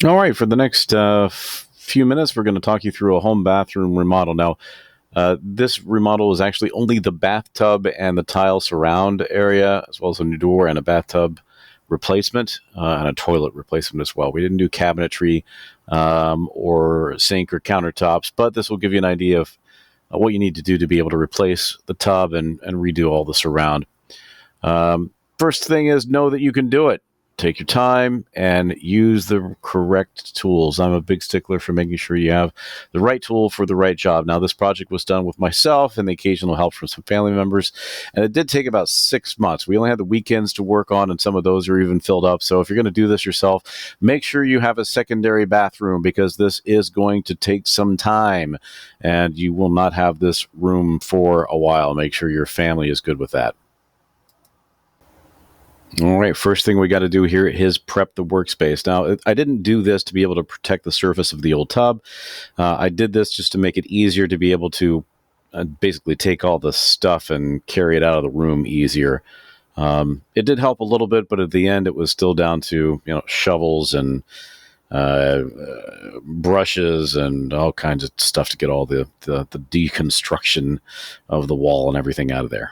All right, for the next few minutes, we're going to talk you through a home bathroom remodel. Now, this remodel is actually only the bathtub and the tile surround area, as well as a new door and a bathtub replacement and a toilet replacement as well. We didn't do cabinetry or sink or countertops, but this will give you an idea of what you need to do to be able to replace the tub and redo all the surround. First thing is know that you can do it. Take your time and use the correct tools. I'm a big stickler for making sure you have the right tool for the right job. Now, this project was done with myself and the occasional help from some family members, and it did take about 6 months. We only had the weekends to work on, and some of those are even filled up. So if you're going to do this yourself, make sure you have a secondary bathroom because this is going to take some time, and you will not have this room for a while. Make sure your family is good with that. All right, first thing we got to do here is prep the workspace. Now, I didn't do this to be able to protect the surface of the old tub. I did this just to make it easier to be able to basically take all the stuff and carry it out of the room easier. It did help a little bit, but at the end, it was still down to shovels and brushes and all kinds of stuff to get all the deconstruction of the wall and everything out of there.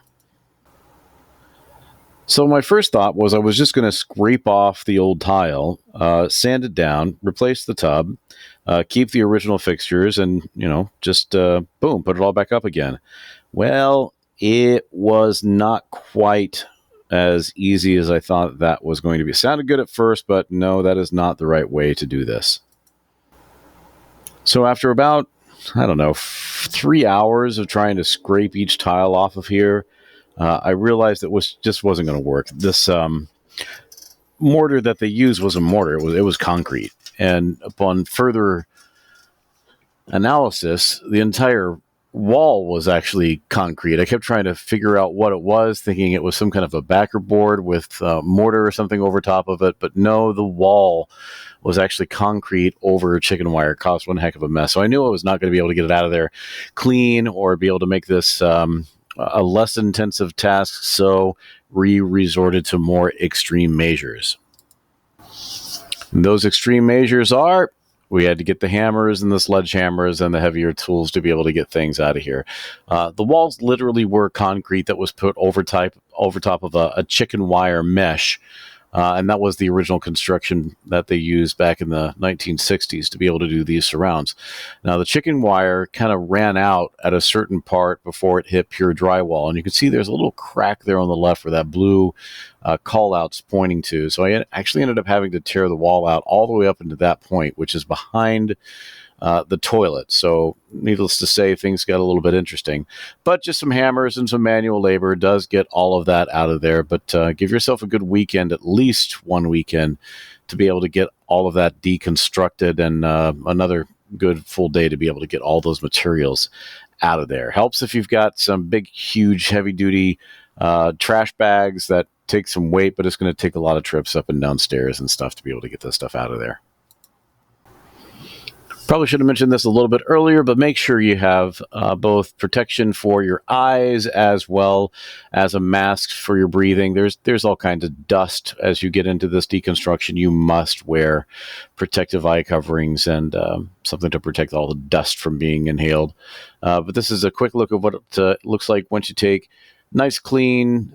So my first thought was I was just going to scrape off the old tile, sand it down, replace the tub, keep the original fixtures, and just boom, put it all back up again. Well, it was not quite as easy as I thought that was going to be. It sounded good at first, but no, that is not the right way to do this. So after about, I don't know, 3 hours of trying to scrape each tile off of here, I realized it just wasn't going to work. This mortar that they used was a mortar. It was concrete. And upon further analysis, the entire wall was actually concrete. I kept trying to figure out what it was, thinking it was some kind of a backer board with mortar or something over top of it. But no, the wall was actually concrete over chicken wire. It caused one heck of a mess. So I knew I was not going to be able to get it out of there clean or be able to make this a less intensive task, so we resorted to more extreme measures. And those extreme measures are we had to get the hammers and the sledgehammers and the heavier tools to be able to get things out of here. The walls literally were concrete that was put over top of a chicken wire mesh. And that was the original construction that they used back in the 1960s to be able to do these surrounds. Now, the chicken wire kind of ran out at a certain part before it hit pure drywall. And you can see there's a little crack there on the left where that blue call-out's pointing to. So I actually ended up having to tear the wall out all the way up into that point, which is behind the toilet. So needless to say, things got a little bit interesting, but just some hammers and some manual labor does get all of that out of there. But give yourself a good weekend, at least one weekend, to be able to get all of that deconstructed, and another good full day to be able to get all those materials out of there. Helps if you've got some big, huge, heavy duty trash bags that take some weight, but it's going to take a lot of trips up and down stairs and stuff to be able to get this stuff out of there. Probably should have mentioned this a little bit earlier, but make sure you have both protection for your eyes as well as a mask for your breathing. There's all kinds of dust as you get into this deconstruction. You must wear protective eye coverings and something to protect all the dust from being inhaled. But this is a quick look of what it looks like once you take nice clean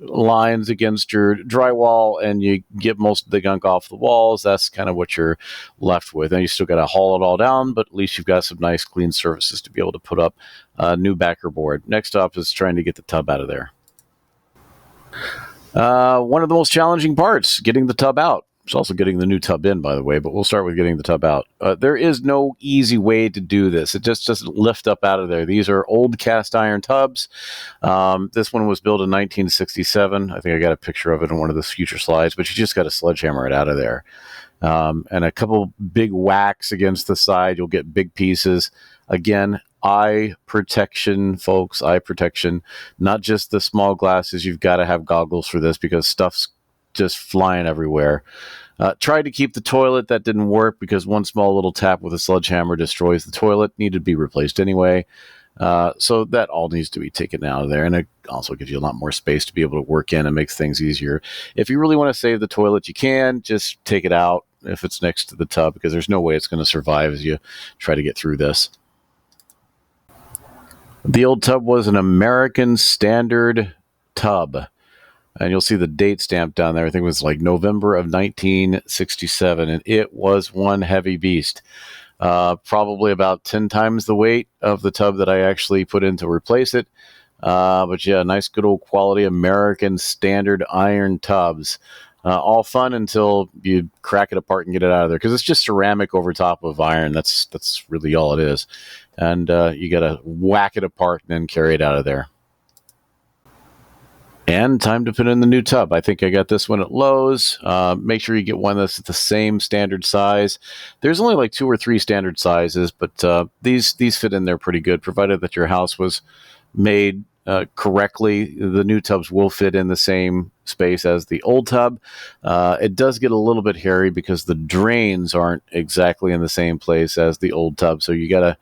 lines against your drywall and you get most of the gunk off the walls. That's kind of what you're left with. And you still got to haul it all down, but at least you've got some nice clean surfaces to be able to put up a new backer board. Next up is trying to get the tub out of there. One of the most challenging parts, getting the tub out. It's also getting the new tub in, by the way, but we'll start with getting the tub out. There is no easy way to do this. It just doesn't lift up out of there. These are old cast iron tubs. This one was built in 1967. I think I got a picture of it in one of the future slides, but you just got to sledgehammer it out of there. And a couple big whacks against the side, you'll get big pieces. Again, eye protection, folks, eye protection. Not just the small glasses. You've got to have goggles for this because stuff's just flying everywhere. Tried to keep the toilet. That didn't work because one small little tap with a sledgehammer destroys the toilet. Needed to be replaced anyway. So that all needs to be taken out of there. And it also gives you a lot more space to be able to work in and makes things easier. If you really want to save the toilet, you can just take it out, if it's next to the tub, because there's no way it's going to survive as you try to get through this. The old tub was an American Standard tub. And you'll see the date stamped down there. I think it was like November of 1967. And it was one heavy beast. Probably about 10 times the weight of the tub that I actually put in to replace it. But yeah, nice, good old quality American Standard iron tubs. All fun until you crack it apart and get it out of there, because it's just ceramic over top of iron. That's really all it is. And you got to whack it apart and then carry it out of there. And time to put in the new tub. I think I got this one at Lowe's. Make sure you get one that's the same standard size. There's only like 2 or 3 standard sizes, but these fit in there pretty good, provided that your house was made correctly. The new tubs will fit in the same space as the old tub. It does get a little bit hairy because the drains aren't exactly in the same place as the old tub. So you got to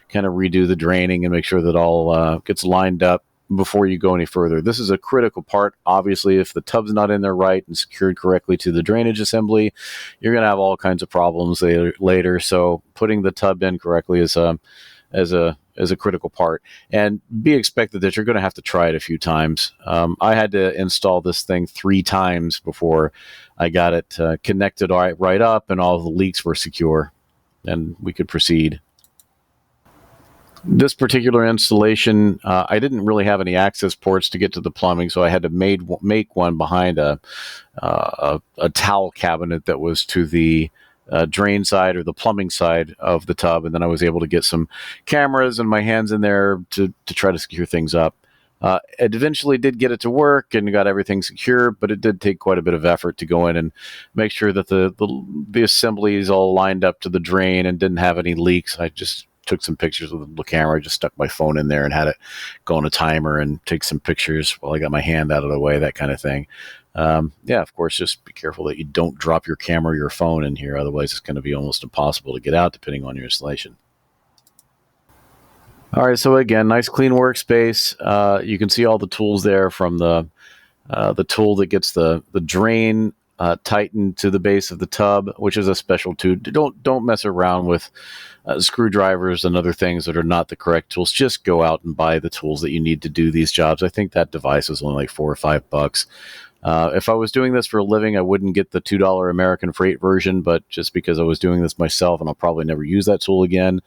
kind of redo the draining and make sure that all gets lined up before you go any further. This is a critical part. Obviously, if the tub's not in there right and secured correctly to the drainage assembly, you're going to have all kinds of problems later. So putting the tub in correctly is a critical part. And be expected that you're going to have to try it a few times. I had to install this thing 3 times before I got it connected right up and all the leaks were secure and we could proceed. This particular installation, I didn't really have any access ports to get to the plumbing, so I had to make one behind a towel cabinet that was to the drain side or the plumbing side of the tub, and then I was able to get some cameras and my hands in there to try to secure things up. It eventually did get it to work and got everything secure, but it did take quite a bit of effort to go in and make sure that the assembly is all lined up to the drain and didn't have any leaks. I just took some pictures with the camera, just stuck my phone in there and had it go on a timer and take some pictures while I got my hand out of the way, that kind of thing. Yeah, of course, just be careful that you don't drop your camera or your phone in here. Otherwise, it's going to be almost impossible to get out depending on your installation. All right, so again, nice clean workspace. You can see all the tools there, from the tool that gets the drain tightened to the base of the tub, which is a special tool. Don't mess around with screwdrivers and other things that are not the correct tools. Just go out and buy the tools that you need to do these jobs. I think that device was only like $4 or $5. If I was doing this for a living, I wouldn't get the $2 American Freight version, but just because I was doing this myself and I'll probably never use that tool again,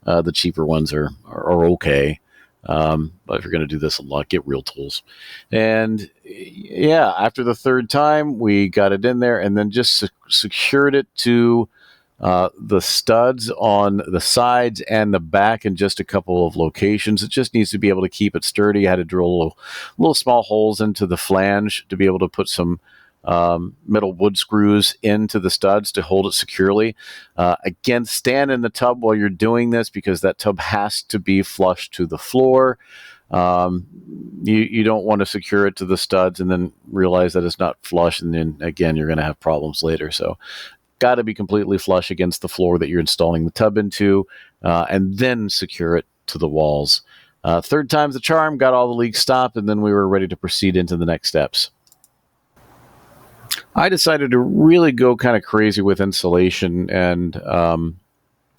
the cheaper ones are okay. But if you're going to do this a lot, get real tools. And yeah, after the 3rd time, we got it in there and then just secured it to the studs on the sides and the back in just a couple of locations. It just needs to be able to keep it sturdy. I had to drill little small holes into the flange to be able to put some metal wood screws into the studs to hold it securely. Again, stand in the tub while you're doing this, because that tub has to be flush to the floor. You don't want to secure it to the studs and then realize that it's not flush, and then again you're going to have problems later. So got to be completely flush against the floor that you're installing the tub into, and then secure it to the walls. 3rd time's the charm. Got all the leaks stopped, and then we were ready to proceed into the next steps. I decided to really go kind of crazy with insulation and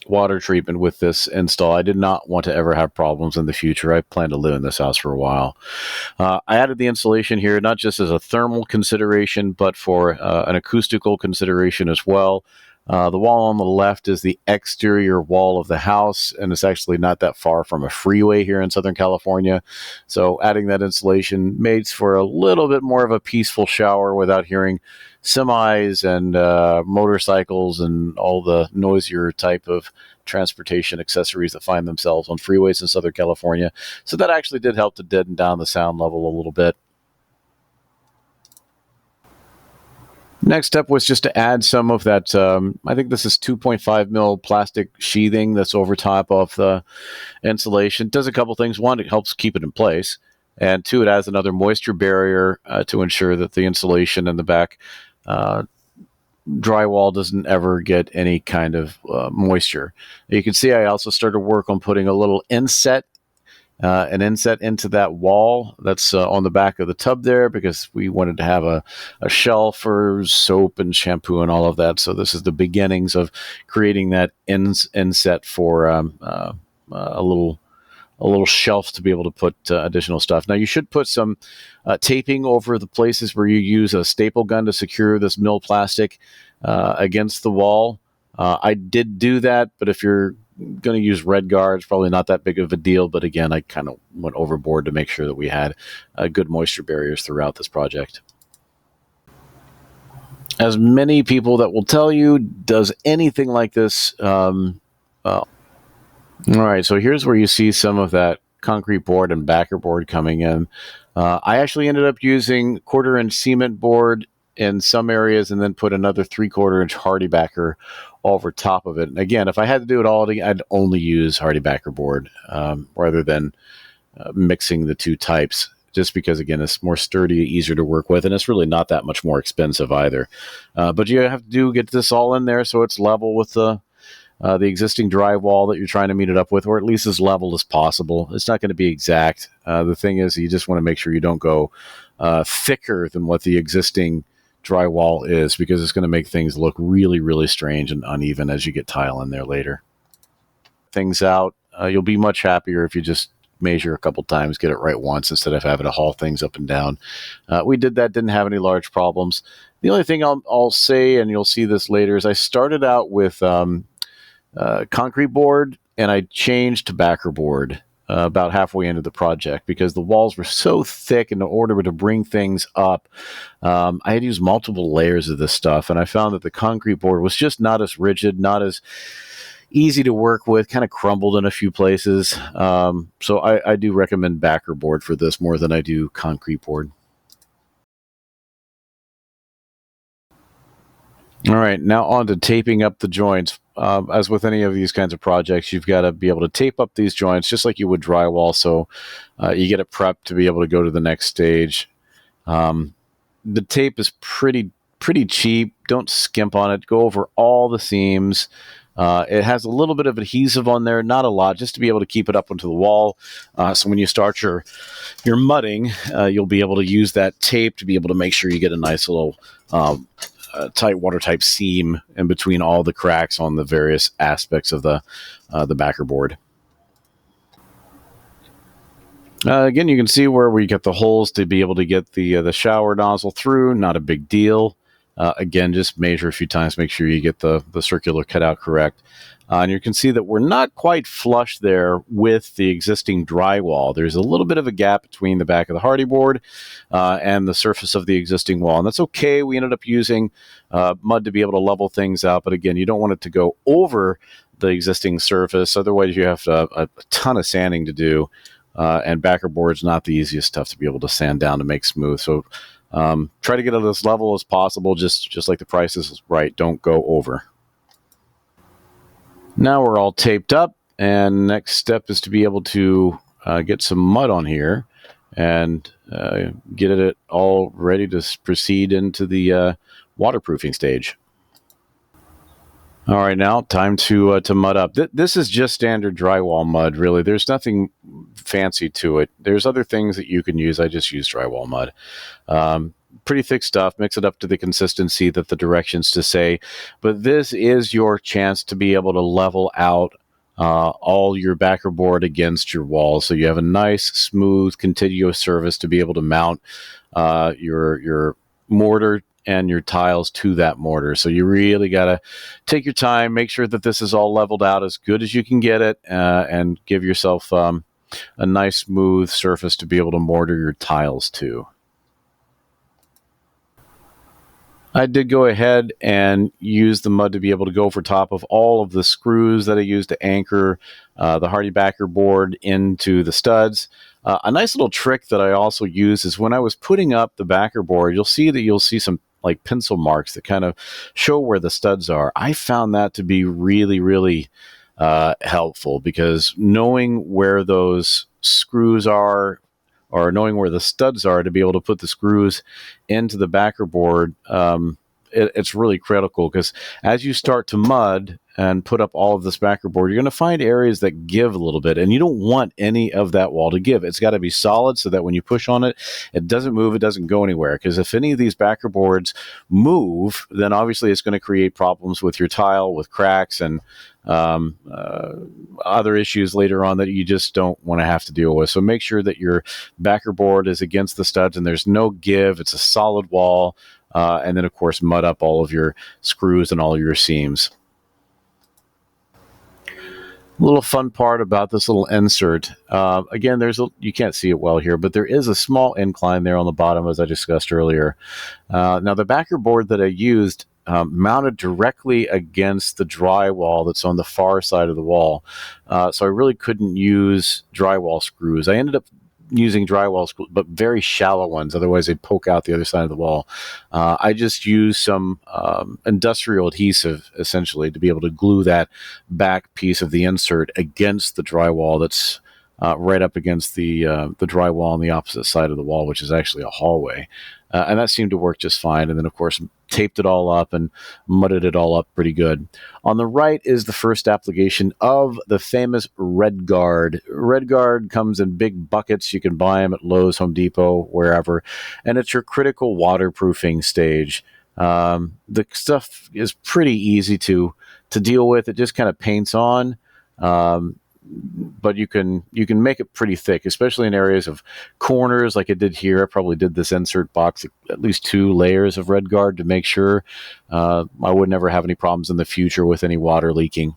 water treatment with this install. I did not want to ever have problems in the future. I plan to live in this house for a while. I added the insulation here not just as a thermal consideration, but for an acoustical consideration as well. The wall on the left is the exterior wall of the house, and it's actually not that far from a freeway here in Southern California. So adding that insulation makes for a little bit more of a peaceful shower without hearing semis and motorcycles and all the noisier type of transportation accessories that find themselves on freeways in Southern California. So that actually did help to deaden down the sound level a little bit. Next step was just to add some of that, I think this is 2.5 mil plastic sheathing that's over top of the insulation. It does a couple things. One, it helps keep it in place. And 2, it adds another moisture barrier to ensure that the insulation in the back drywall doesn't ever get any kind of moisture. You can see I also started work on putting a little inset an inset into that wall that's on the back of the tub there, because we wanted to have a shelf for soap and shampoo and all of that. So this is the beginnings of creating that inset for a little shelf to be able to put additional stuff. Now, you should put some taping over the places where you use a staple gun to secure this mill plastic against the wall. I did do that, but if you're going to use red guard, it's probably not that big of a deal. But again, I kind of went overboard to make sure that we had good moisture barriers throughout this project. As many people that will tell you, does anything like this. All right, so here's where you see some of that concrete board and backer board coming in. I actually ended up using quarter-inch cement board in some areas, and then put another 3/4 inch hardy backer over top of it. And again, if I had to do it all, I'd only use hardy backer board rather than mixing the two types. Just because, again, it's more sturdy, easier to work with, and it's really not that much more expensive either. But you have to get this all in there so it's level with the existing drywall that you're trying to meet it up with, or at least as level as possible. It's not going to be exact. The thing is, you just want to make sure you don't go thicker than what the existing drywall is, because it's going to make things look really, really strange and uneven as you get tile in there later. Things out. You'll be much happier if you just measure a couple times, get it right once, instead of having to haul things up and down. We did that, didn't have any large problems. The only thing I'll say, and you'll see this later, is I started out with concrete board, and I changed to backer board about halfway into the project, because the walls were so thick. In order to bring things up, I had used multiple layers of this stuff, and I found that the concrete board was just not as rigid, not as easy to work with, kind of crumbled in a few places. So I do recommend backer board for this more than I do concrete board. All right, now on to taping up the joints. As with any of these kinds of projects, you've got to be able to tape up these joints just like you would drywall, so you get it prepped to be able to go to the next stage. The tape is pretty cheap. Don't skimp on it. Go over all the seams. It has a little bit of adhesive on there, not a lot, just to be able to keep it up onto the wall. So when you start your mudding, you'll be able to use that tape to be able to make sure you get a nice little tight watertight seam in between all the cracks on the various aspects of the backer board. Again, you can see where we get the holes to be able to get the shower nozzle through. Not a big deal. Again, just measure a few times, make sure you get the circular cutout correct. And you can see that we're not quite flush there with the existing drywall. There's a little bit of a gap between the back of the hardy board and the surface of the existing wall. And that's okay. We ended up using mud to be able to level things out. But again, you don't want it to go over the existing surface. Otherwise, you have a ton of sanding to do. And backer board's not the easiest stuff to be able to sand down to make smooth. So try to get it as level as possible, just like the price is right. Don't go over. Now we're all taped up, and next step is to be able to get some mud on here and get it all ready to proceed into the waterproofing stage. All right, now time to mud up. This is just standard drywall mud, really. There's nothing fancy to it. There's other things that you can use. I just use drywall mud. Pretty thick stuff. Mix it up to the consistency that the directions to say. But this is your chance to be able to level out all your backer board against your wall, so you have a nice, smooth, contiguous surface to be able to mount your mortar and your tiles to that mortar. So you really got to take your time, make sure that this is all leveled out as good as you can get it, and give yourself a nice, smooth surface to be able to mortar your tiles to. I did go ahead and use the mud to be able to go over top of all of the screws that I used to anchor the hardy backer board into the studs. A nice little trick that I also use is when I was putting up the backer board, you'll see some like pencil marks that kind of show where the studs are. I found that to be really, really helpful, because knowing where those screws are, or knowing where the studs are to be able to put the screws into the backer board, it's really critical, because as you start to mud, and put up all of this backer board, you're going to find areas that give a little bit, and you don't want any of that wall to give. It's got to be solid so that when you push on it, it doesn't move, it doesn't go anywhere. Because if any of these backer boards move, then obviously it's going to create problems with your tile, with cracks, and um, uh, other issues later on that you just don't want to have to deal with. So make sure that your backer board is against the studs and there's no give. It's a solid wall. And then, of course, mud up all of your screws and all of your seams. A little fun part about this little insert. Again, you can't see it well here, but there is a small incline there on the bottom, as I discussed earlier. Now, the backer board that I used mounted directly against the drywall that's on the far side of the wall. So I really couldn't use drywall screws. I ended up using drywall screws, but very shallow ones. Otherwise, they poke out the other side of the wall. I just used some industrial adhesive, essentially, to be able to glue that back piece of the insert against the drywall that's right up against the drywall on the opposite side of the wall, which is actually a hallway. And that seemed to work just fine. And then, of course, taped it all up and mudded it all up pretty good. On the right is the first application of the famous Red Guard. Red Guard comes in big buckets. You can buy them at Lowe's, Home Depot, wherever. And it's your critical waterproofing stage. The stuff is pretty easy to deal with. It just kind of paints on. But you can make it pretty thick, especially in areas of corners like I did here. I probably did this insert box at least 2 layers of Red Guard to make sure I would never have any problems in the future with any water leaking.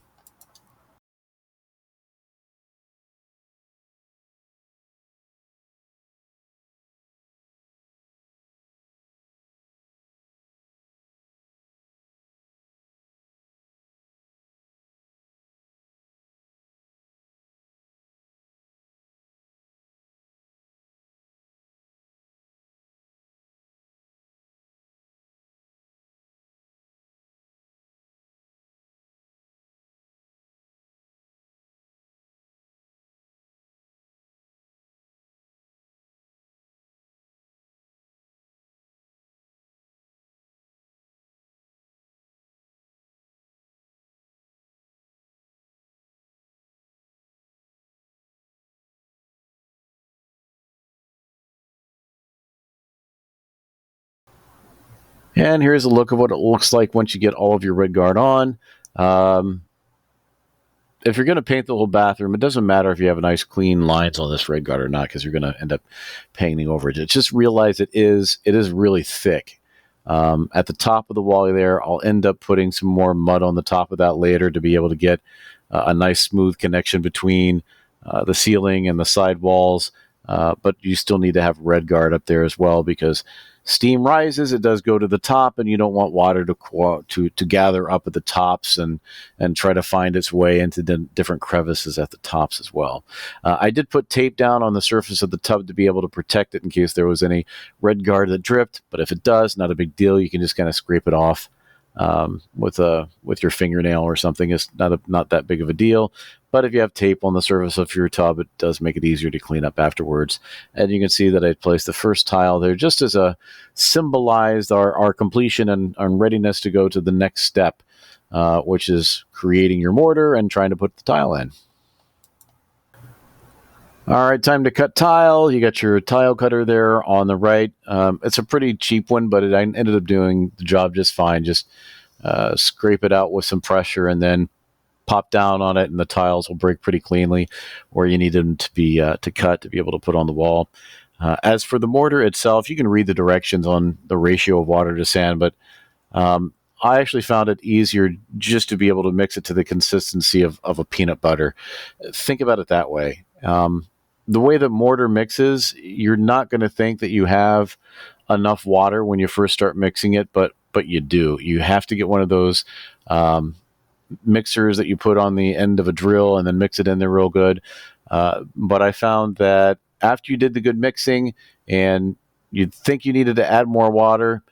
And here's a look of what it looks like once you get all of your Red Guard on. Um, if you're going to paint the whole bathroom, it doesn't matter if you have nice clean lines on this Red Guard or not, because you're going to end up painting over it. Just realize it is really thick. At the top of the wall there, I'll end up putting some more mud on the top of that later to be able to get a nice smooth connection between the ceiling and the side walls. But you still need to have Red Guard up there as well, because steam rises, it does go to the top, and you don't want water to gather up at the tops and try to find its way into the different crevices at the tops as well. I did put tape down on the surface of the tub to be able to protect it in case there was any Red Guard that dripped, but if it does, not a big deal. You can just kind of scrape it off with your fingernail or something. It's not that big of a deal. But if you have tape on the surface of your tub, it does make it easier to clean up afterwards. And you can see that I placed the first tile there just as a symbolized our completion and readiness to go to the next step, which is creating your mortar and trying to put the tile in. All right, time to cut tile. You got your tile cutter there on the right. It's a pretty cheap one, but I ended up doing the job just fine. Just scrape it out with some pressure and then pop down on it, and the tiles will break pretty cleanly where you need them to be to cut to be able to put on the wall. As for the mortar itself, you can read the directions on the ratio of water to sand, but I actually found it easier just to be able to mix it to the consistency of a peanut butter. Think about it that way. The way that mortar mixes, you're not going to think that you have enough water when you first start mixing it, but you do. You have to get one of those mixers that you put on the end of a drill and then mix it in there real good. But I found that after you did the good mixing and you'd think you needed to add more water,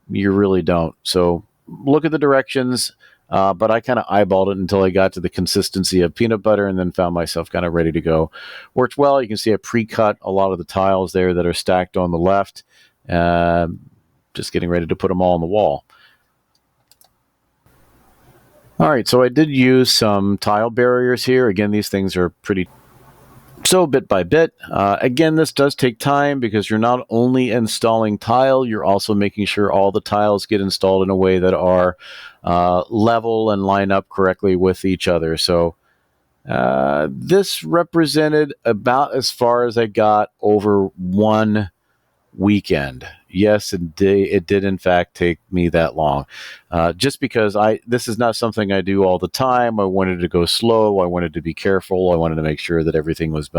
you really don't. So look at the directions, but I kind of eyeballed it until I got to the consistency of peanut butter and then found myself kind of ready to go. Worked well. You can see I pre-cut a lot of the tiles there that are stacked on the left. Just getting ready to put them all on the wall. All right, so I did use some tile barriers here. Again, these things are pretty so bit by bit. Again, this does take time because you're not only installing tile, you're also making sure all the tiles get installed in a way that are level and line up correctly with each other. So this represented about as far as I got over one weekend. Yes, it did in fact take me that long, just because this is not something I do all the time. I wanted to go slow. I wanted to be careful. I wanted to make sure that everything was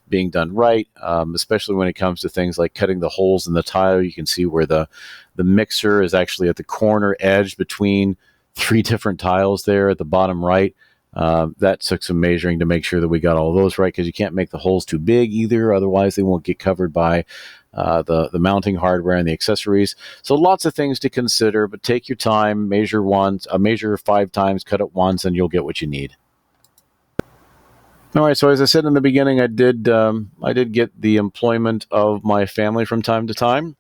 being done right, especially when it comes to things like cutting the holes in the tile. You can see where the mixer is actually at the corner edge between three different tiles there at the bottom right. That took some measuring to make sure that we got all those right, because you can't make the holes too big either, otherwise they won't get covered by the mounting hardware and the accessories. So lots of things to consider, but take your time, measure once, measure 5 times, cut it once, and you'll get what you need. All right. So as I said in the beginning, I did get the employment of my family from time to time.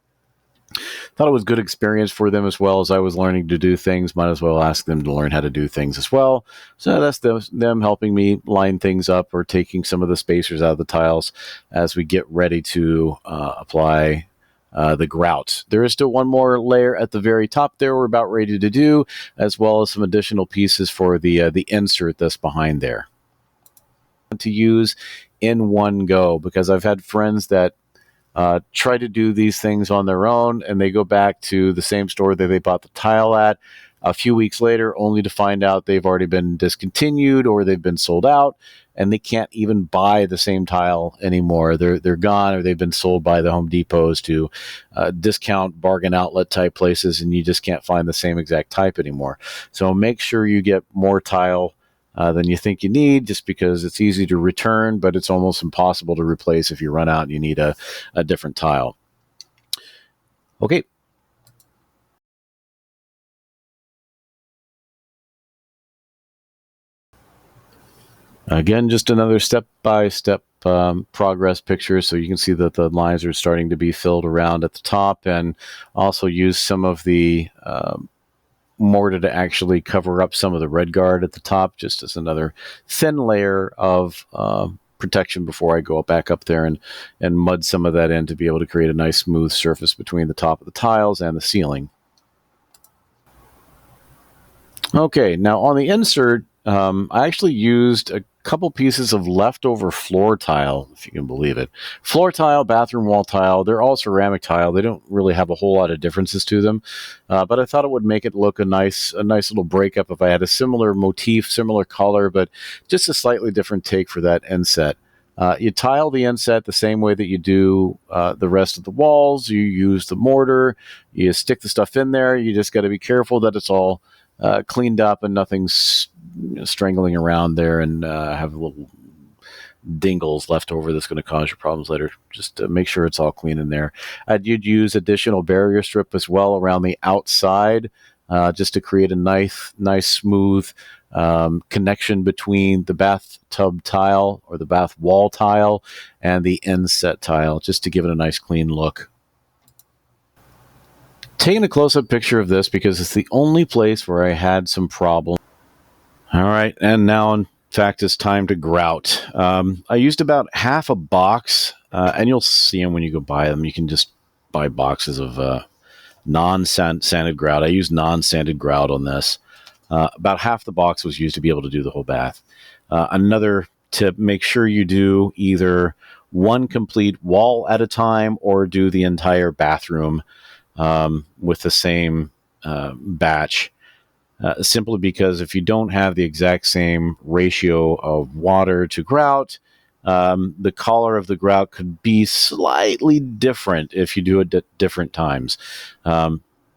Thought it was good experience for them as well. As I was learning to do things, might as well ask them to learn how to do things as well. So that's them helping me line things up or taking some of the spacers out of the tiles as we get ready to apply the grout. There is still one more layer at the very top there we're about ready to do, as well as some additional pieces for the insert that's behind there to use in one go, because I've had friends that try to do these things on their own, and they go back to the same store that they bought the tile at a few weeks later, only to find out they've already been discontinued or they've been sold out, and they can't even buy the same tile anymore. They're gone, or they've been sold by the Home Depots to discount bargain outlet type places, and you just can't find the same exact type anymore. So make sure you get more tile than you think you need, just because it's easy to return, but it's almost impossible to replace if you run out and you need a different tile. Okay. Again, just another step-by-step progress picture, so you can see that the lines are starting to be filled around at the top, and also use some of the mortar to actually cover up some of the red guard at the top, just as another thin layer of protection before I go back up there and mud some of that in to be able to create a nice smooth surface between the top of the tiles and the ceiling. Okay, now on the insert, I actually used a couple pieces of leftover floor tile, if you can believe it. Floor tile, bathroom wall tile, they're all ceramic tile. They don't really have a whole lot of differences to them, but I thought it would make it look a nice little breakup if I had a similar motif, similar color, but just a slightly different take for that inset. You tile the inset the same way that you do the rest of the walls. You use the mortar, you stick the stuff in there. You just got to be careful that it's all cleaned up and nothing's strangling around there and have little dingles left over that's going to cause you problems later. Just make sure it's all clean in there. You'd use additional barrier strip as well around the outside, just to create a nice smooth connection between the bathtub tile or the bath wall tile and the inset tile, just to give it a nice clean look. Taking a close-up picture of this because it's the only place where I had some problems. All right, and now in fact it's time to grout. I used about half a box, and you'll see them when you go buy them. You can just buy boxes of non-sanded grout. I used non-sanded grout on this. About half the box was used to be able to do the whole bath. Another tip, make sure you do either one complete wall at a time or do the entire bathroom with the same batch. Simply because if you don't have the exact same ratio of water to grout, the color of the grout could be slightly different if you do it at different times.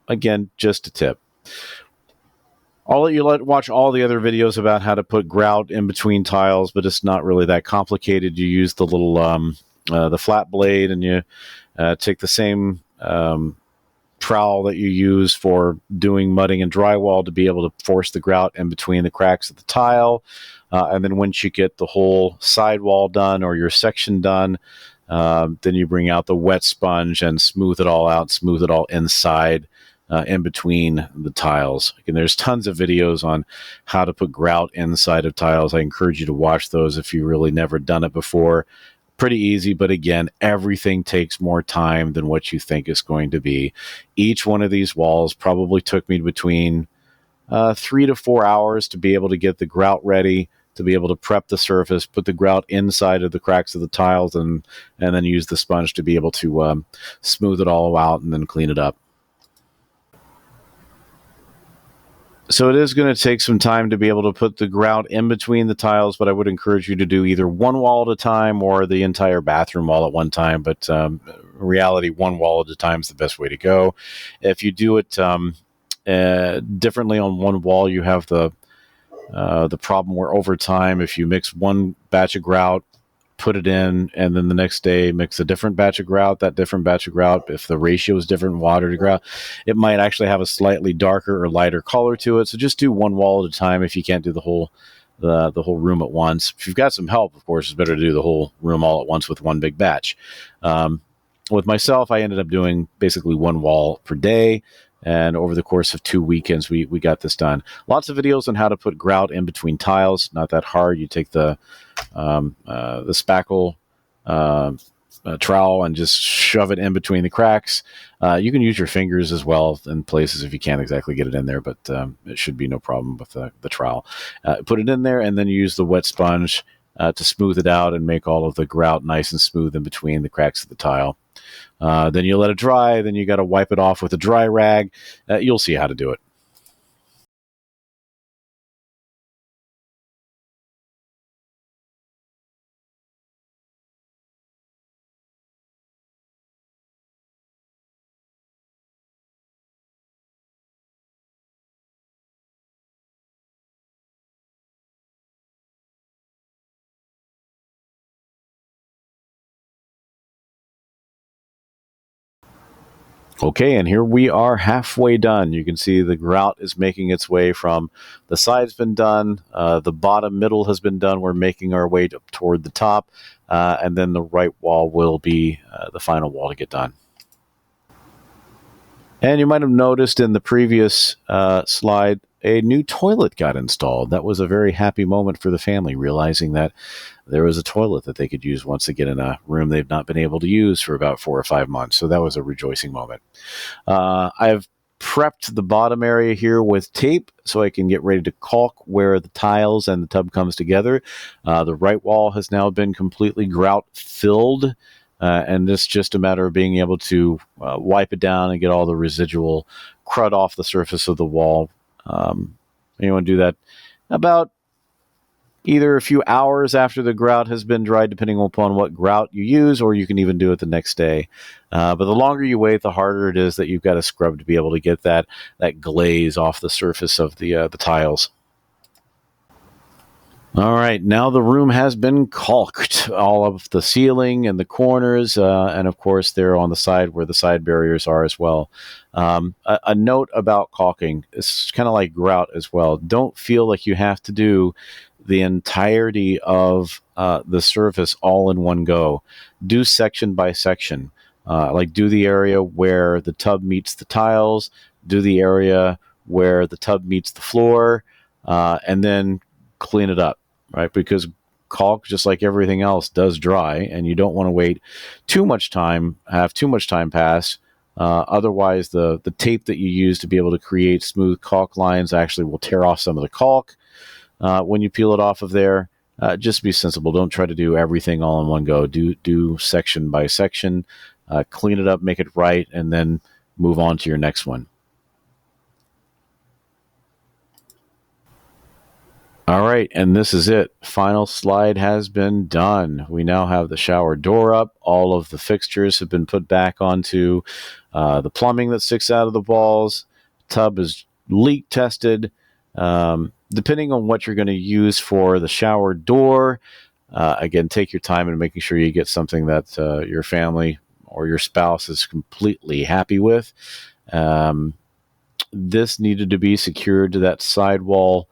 Again, just a tip. I'll let you watch all the other videos about how to put grout in between tiles, but it's not really that complicated. You use the little the flat blade, and you take the same trowel that you use for doing mudding and drywall to be able to force the grout in between the cracks of the tile. And then once you get the whole sidewall done or your section done, then you bring out the wet sponge and smooth it all out, smooth it all inside in between the tiles. And there's tons of videos on how to put grout inside of tiles. I encourage you to watch those if you really never done it before. Pretty easy, but again, everything takes more time than what you think it's going to be. Each one of these walls probably took me between 3 to 4 hours to be able to get the grout ready, to be able to prep the surface, put the grout inside of the cracks of the tiles, and then use the sponge to be able to smooth it all out and then clean it up. So it is going to take some time to be able to put the grout in between the tiles, but I would encourage you to do either one wall at a time or the entire bathroom wall at one time. But reality, one wall at a time is the best way to go. If you do it differently on one wall, you have the problem where over time, if you mix one batch of grout, put it in, and then the next day mix a different batch of grout, that different batch of grout, if the ratio is different, water to grout, it might actually have a slightly darker or lighter color to it. So just do one wall at a time if you can't do the whole room at once. If you've got some help, of course, it's better to do the whole room all at once with one big batch. With myself, I ended up doing basically one wall per day. And over the course of 2 weekends, we got this done. Lots of videos on how to put grout in between tiles. Not that hard. You take the spackle trowel and just shove it in between the cracks. You can use your fingers as well in places if you can't exactly get it in there, but it should be no problem with the trowel. Put it in there and then use the wet sponge to smooth it out and make all of the grout nice and smooth in between the cracks of the tile. Then you let it dry. Then you got to wipe it off with a dry rag. You'll see how to do it. Okay, and here we are halfway done. You can see the grout is making its way from the side's been done, the bottom middle has been done. We're making our way up toward the top, and then the right wall will be the final wall to get done. And you might have noticed in the previous slide, a new toilet got installed. That was a very happy moment for the family, realizing that there was a toilet that they could use once again in a room they've not been able to use for about 4 or 5 months. So that was a rejoicing moment. I've prepped the bottom area here with tape so I can get ready to caulk where the tiles and the tub comes together. The right wall has now been completely grout filled. And it's just a matter of being able to wipe it down and get all the residual crud off the surface of the wall. You want to do that about either a few hours after the grout has been dried, depending upon what grout you use, or you can even do it the next day. But the longer you wait, the harder it is that you've got to scrub to be able to get that glaze off the surface of the tiles. All right, now the room has been caulked, all of the ceiling and the corners, and of course they're on the side where the side barriers are as well. A note about caulking, it's kind of like grout as well. Don't feel like you have to do the entirety of the surface all in one go. Do section by section. Like do the area where the tub meets the tiles, do the area where the tub meets the floor, and then clean it up. Right, because caulk, just like everything else, does dry, and you don't want to wait too much time, have too much time pass. Otherwise, the tape that you use to be able to create smooth caulk lines actually will tear off some of the caulk when you peel it off of there. Just be sensible. Don't try to do everything all in one go. Do section by section, clean it up, make it right, and then move on to your next one. All right, and this is it. Final slide has been done. We now have the shower door up. All of the fixtures have been put back onto the plumbing that sticks out of the walls. Tub is leak tested. Depending on what you're going to use for the shower door, again, take your time in making sure you get something that your family or your spouse is completely happy with. This needed to be secured to that side wall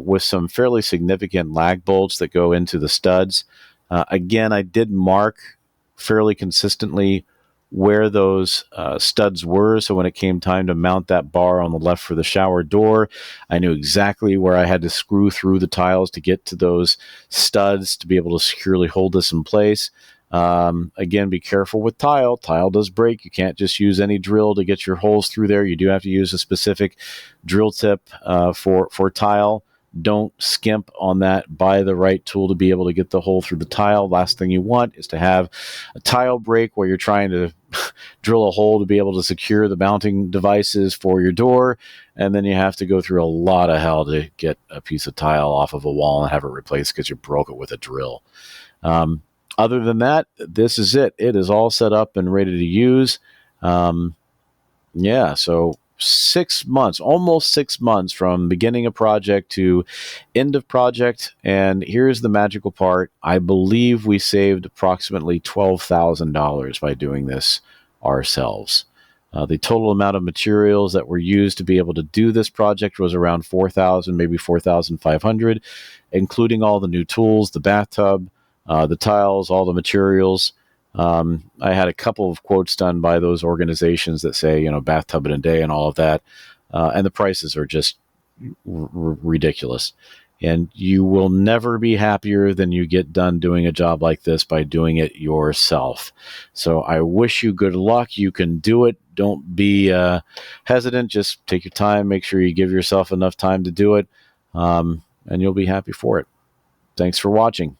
with some fairly significant lag bolts that go into the studs. Again, I did mark fairly consistently where those studs were. So when it came time to mount that bar on the left for the shower door, I knew exactly where I had to screw through the tiles to get to those studs to be able to securely hold this in place. Again, be careful with tile. Tile does break. You can't just use any drill to get your holes through there. You do have to use a specific drill tip for tile. Don't skimp on that. Buy the right tool to be able to get the hole through the tile. Last thing you want is to have a tile break where you're trying to drill a hole to be able to secure the mounting devices for your door, and then you have to go through a lot of hell to get a piece of tile off of a wall and have it replaced because you broke it with a drill. Um, Other than that, this is it. It is all set up and ready to use. Um, yeah, so 6 months, almost 6 months from beginning of project to end of project. And here's the magical part. I believe we saved approximately $12,000 by doing this ourselves. The total amount of materials that were used to be able to do this project was around 4,000, maybe 4,500, including all the new tools, the bathtub, the tiles, all the materials. I had a couple of quotes done by those organizations that say, bathtub in a day and all of that. And the prices are just ridiculous. And you will never be happier than you get done doing a job like this by doing it yourself. So I wish you good luck. You can do it. Don't be hesitant. Just take your time. Make sure you give yourself enough time to do it. And you'll be happy for it. Thanks for watching.